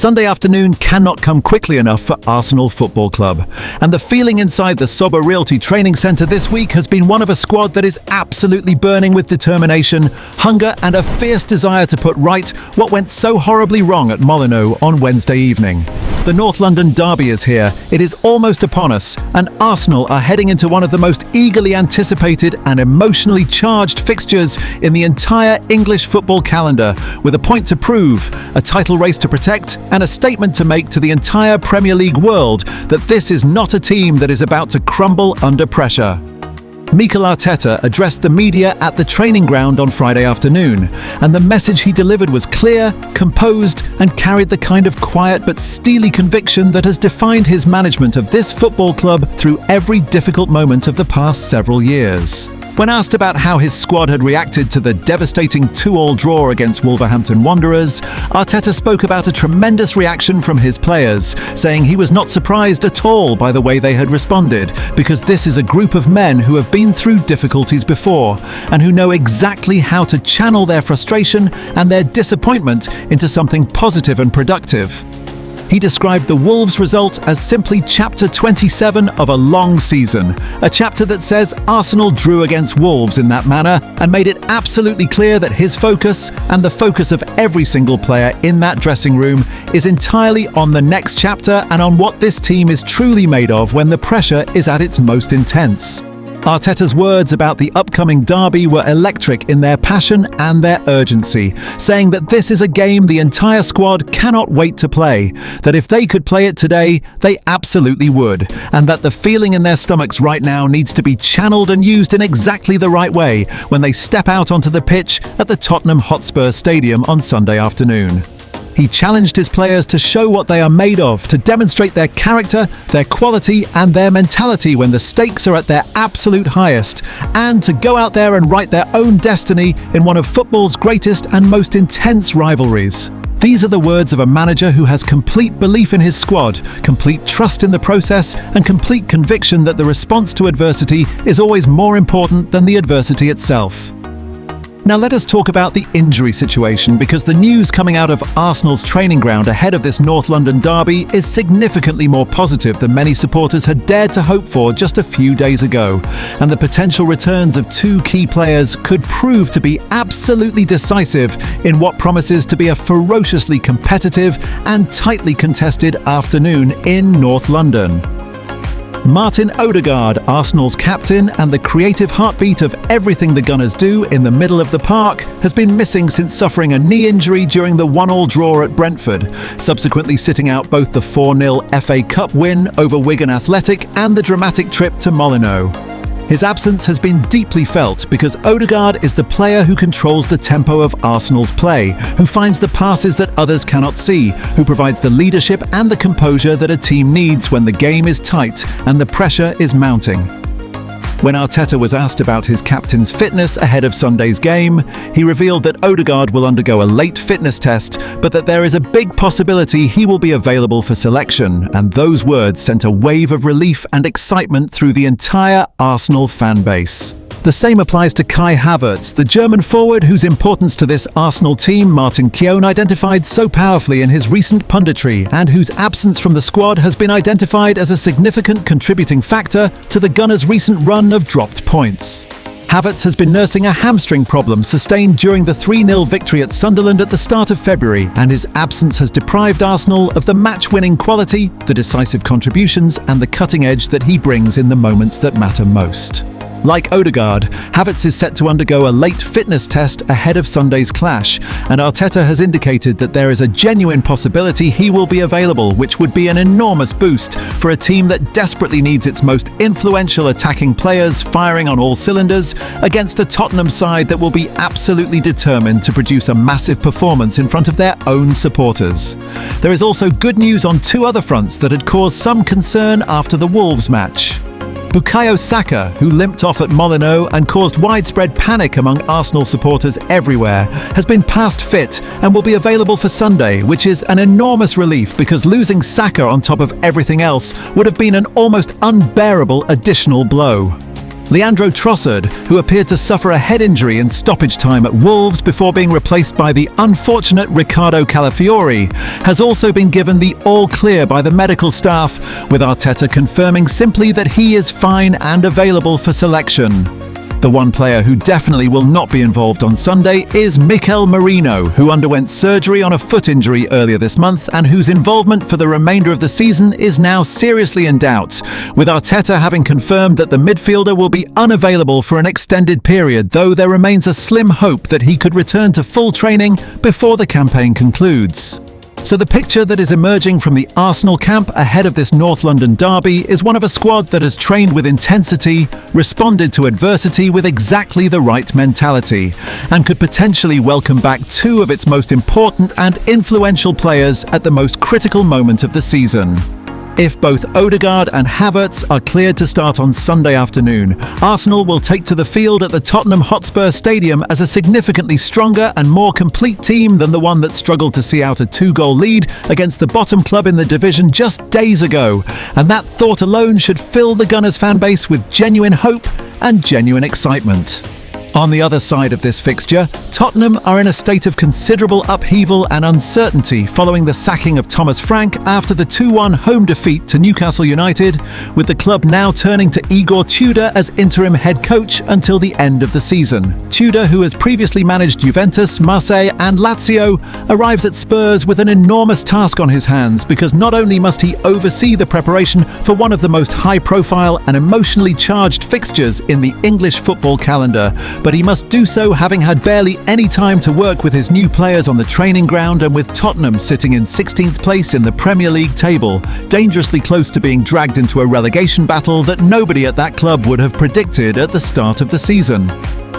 Sunday afternoon cannot come quickly enough for Arsenal Football Club. And the feeling inside the Sobha Realty Training Centre this week has been one of a squad that is absolutely burning with determination, hunger and a fierce desire to put right what went so horribly wrong at Molineux on Wednesday evening. The North London derby is here, it is almost upon us, and Arsenal are heading into one of the most eagerly anticipated and emotionally charged fixtures in the entire English football calendar, with a point to prove, a title race to protect, and a statement to make to the entire Premier League world that this is not a team that is about to crumble under pressure. Mikel Arteta addressed the media at the training ground on Friday afternoon, and the message he delivered was clear, composed, and carried the kind of quiet but steely conviction that has defined his management of this football club through every difficult moment of the past several years. When asked about how his squad had reacted to the devastating 2-2 draw against Wolverhampton Wanderers, Arteta spoke about a tremendous reaction from his players, saying he was not surprised at all by the way they had responded, because this is a group of men who have been through difficulties before, and who know exactly how to channel their frustration and their disappointment into something positive and productive. He described the Wolves result as simply chapter 27 of a long season, a chapter that says Arsenal drew against Wolves in that manner and made it absolutely clear that his focus, and the focus of every single player in that dressing room, is entirely on the next chapter and on what this team is truly made of when the pressure is at its most intense. Arteta's words about the upcoming derby were electric in their passion and their urgency, saying that this is a game the entire squad cannot wait to play, that if they could play it today, they absolutely would, and that the feeling in their stomachs right now needs to be channeled and used in exactly the right way when they step out onto the pitch at the Tottenham Hotspur Stadium on Sunday afternoon. He challenged his players to show what they are made of, to demonstrate their character, their quality and their mentality when the stakes are at their absolute highest, and to go out there and write their own destiny in one of football's greatest and most intense rivalries. These are the words of a manager who has complete belief in his squad, complete trust in the process, and complete conviction that the response to adversity is always more important than the adversity itself. Now let us talk about the injury situation, because the news coming out of Arsenal's training ground ahead of this North London derby is significantly more positive than many supporters had dared to hope for just a few days ago, and the potential returns of two key players could prove to be absolutely decisive in what promises to be a ferociously competitive and tightly contested afternoon in North London. Martin Odegaard, Arsenal's captain and the creative heartbeat of everything the Gunners do in the middle of the park, has been missing since suffering a knee injury during the 1-1 draw at Brentford, subsequently sitting out both the 4-0 FA Cup win over Wigan Athletic and the dramatic trip to Molineux. His absence has been deeply felt because Odegaard is the player who controls the tempo of Arsenal's play, who finds the passes that others cannot see, who provides the leadership and the composure that a team needs when the game is tight and the pressure is mounting. When Arteta was asked about his captain's fitness ahead of Sunday's game, he revealed that Odegaard will undergo a late fitness test, but that there is a big possibility he will be available for selection, and those words sent a wave of relief and excitement through the entire Arsenal fan base. The same applies to Kai Havertz, the German forward whose importance to this Arsenal team Martin Keown identified so powerfully in his recent punditry, and whose absence from the squad has been identified as a significant contributing factor to the Gunners' recent run of dropped points. Havertz has been nursing a hamstring problem sustained during the 3-0 victory at Sunderland at the start of February, and his absence has deprived Arsenal of the match-winning quality, the decisive contributions and the cutting edge that he brings in the moments that matter most. Like Odegaard, Havertz is set to undergo a late fitness test ahead of Sunday's clash, and Arteta has indicated that there is a genuine possibility he will be available, which would be an enormous boost for a team that desperately needs its most influential attacking players firing on all cylinders against a Tottenham side that will be absolutely determined to produce a massive performance in front of their own supporters. There is also good news on two other fronts that had caused some concern after the Wolves match. Bukayo Saka, who limped off at Molineux and caused widespread panic among Arsenal supporters everywhere, has been past fit and will be available for Sunday, which is an enormous relief because losing Saka on top of everything else would have been an almost unbearable additional blow. Leandro Trossard, who appeared to suffer a head injury in stoppage time at Wolves before being replaced by the unfortunate Riccardo Calafiori, has also been given the all-clear by the medical staff, with Arteta confirming simply that he is fine and available for selection. The one player who definitely will not be involved on Sunday is Mikel Arteta, who underwent surgery on a foot injury earlier this month and whose involvement for the remainder of the season is now seriously in doubt, with Arteta having confirmed that the midfielder will be unavailable for an extended period, though there remains a slim hope that he could return to full training before the campaign concludes. So the picture that is emerging from the Arsenal camp ahead of this North London derby is one of a squad that has trained with intensity, responded to adversity with exactly the right mentality, and could potentially welcome back two of its most important and influential players at the most critical moment of the season. If both Odegaard and Havertz are cleared to start on Sunday afternoon, Arsenal will take to the field at the Tottenham Hotspur Stadium as a significantly stronger and more complete team than the one that struggled to see out a 2-goal lead against the bottom club in the division just days ago, and that thought alone should fill the Gunners fan base with genuine hope and genuine excitement. On the other side of this fixture, Tottenham are in a state of considerable upheaval and uncertainty following the sacking of Thomas Frank after the 2-1 home defeat to Newcastle United, with the club now turning to Igor Tudor as interim head coach until the end of the season. Tudor, who has previously managed Juventus, Marseille and Lazio, arrives at Spurs with an enormous task on his hands, because not only must he oversee the preparation for one of the most high-profile and emotionally charged fixtures in the English football calendar, but he must do so having had barely any time to work with his new players on the training ground, and with Tottenham sitting in 16th place in the Premier League table, dangerously close to being dragged into a relegation battle that nobody at that club would have predicted at the start of the season.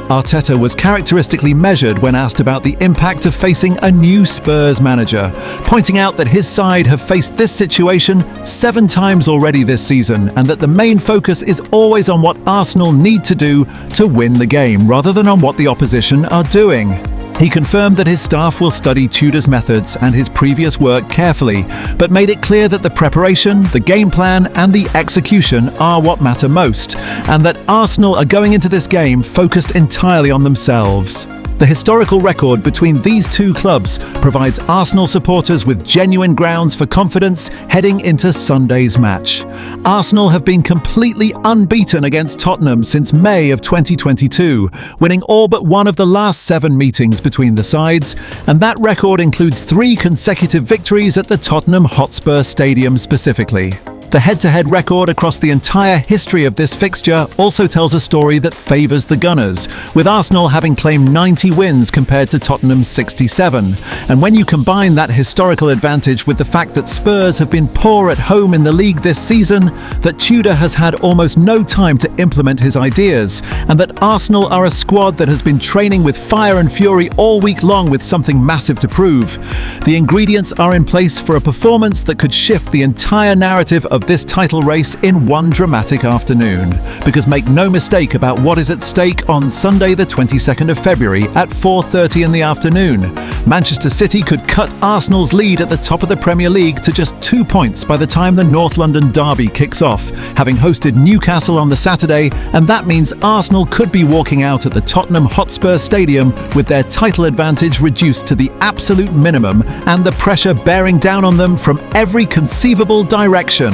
Arteta was characteristically measured when asked about the impact of facing a new Spurs manager, pointing out that his side have faced this situation 7 times already this season, and that the main focus is always on what Arsenal need to do to win the game, rather than on what the opposition are doing. He confirmed that his staff will study Tudor's methods and his previous work carefully, but made it clear that the preparation, the game plan and the execution are what matter most, and that Arsenal are going into this game focused entirely on themselves. The historical record between these two clubs provides Arsenal supporters with genuine grounds for confidence heading into Sunday's match. Arsenal have been completely unbeaten against Tottenham since May of 2022, winning all but one of the last 7 meetings between the sides, and that record includes 3 consecutive victories at the Tottenham Hotspur Stadium specifically. The head-to-head record across the entire history of this fixture also tells a story that favours the Gunners, with Arsenal having claimed 90 wins compared to Tottenham's 67. And when you combine that historical advantage with the fact that Spurs have been poor at home in the league this season, that Tudor has had almost no time to implement his ideas, and that Arsenal are a squad that has been training with fire and fury all week long with something massive to prove, the ingredients are in place for a performance that could shift the entire narrative of this title race in one dramatic afternoon. Because make no mistake about what is at stake on Sunday the 22nd of February at 4:30 in the afternoon. Manchester City could cut Arsenal's lead at the top of the Premier League to just 2 points by the time the North London derby kicks off, having hosted Newcastle on the Saturday, and that means Arsenal could be walking out at the Tottenham Hotspur Stadium with their title advantage reduced to the absolute minimum and the pressure bearing down on them from every conceivable direction.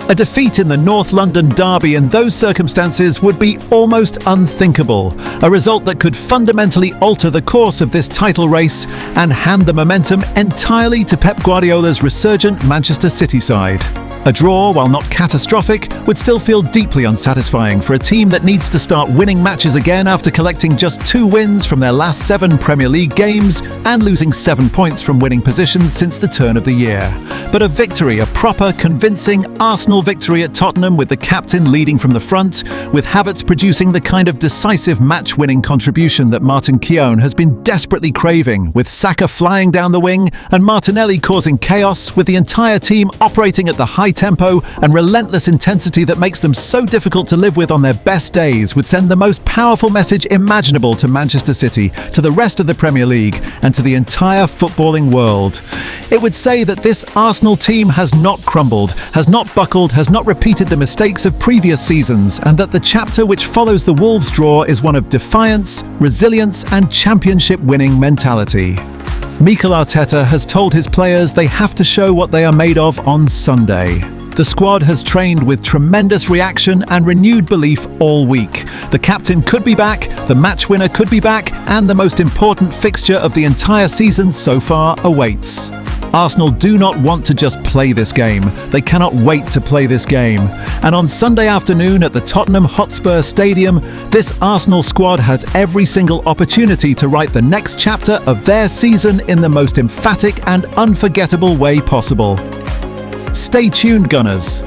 A defeat in the North London derby in those circumstances would be almost unthinkable, a result that could fundamentally alter the course of this title race and hand the momentum entirely to Pep Guardiola's resurgent Manchester City side. A draw, while not catastrophic, would still feel deeply unsatisfying for a team that needs to start winning matches again after collecting just 2 wins from their last 7 Premier League games and losing 7 points from winning positions since the turn of the year. But a victory, a proper, convincing Arsenal victory at Tottenham, with the captain leading from the front, with Havertz producing the kind of decisive match-winning contribution that Martin Keown has been desperately craving, with Saka flying down the wing and Martinelli causing chaos, with the entire team operating at the high tempo and relentless intensity that makes them so difficult to live with on their best days, would send the most powerful message imaginable to Manchester City, to the rest of the Premier League and to the entire footballing world. It would say that this Arsenal Arsenal team has not crumbled, has not buckled, has not repeated the mistakes of previous seasons, and that the chapter which follows the Wolves draw is one of defiance, resilience, and championship-winning mentality. Mikel Arteta has told his players they have to show what they are made of on Sunday. The squad has trained with tremendous reaction and renewed belief all week. The captain could be back, the match winner could be back, and the most important fixture of the entire season so far awaits. Arsenal do not want to just play this game. They cannot wait to play this game. And on Sunday afternoon at the Tottenham Hotspur Stadium, this Arsenal squad has every single opportunity to write the next chapter of their season in the most emphatic and unforgettable way possible. Stay tuned, Gunners.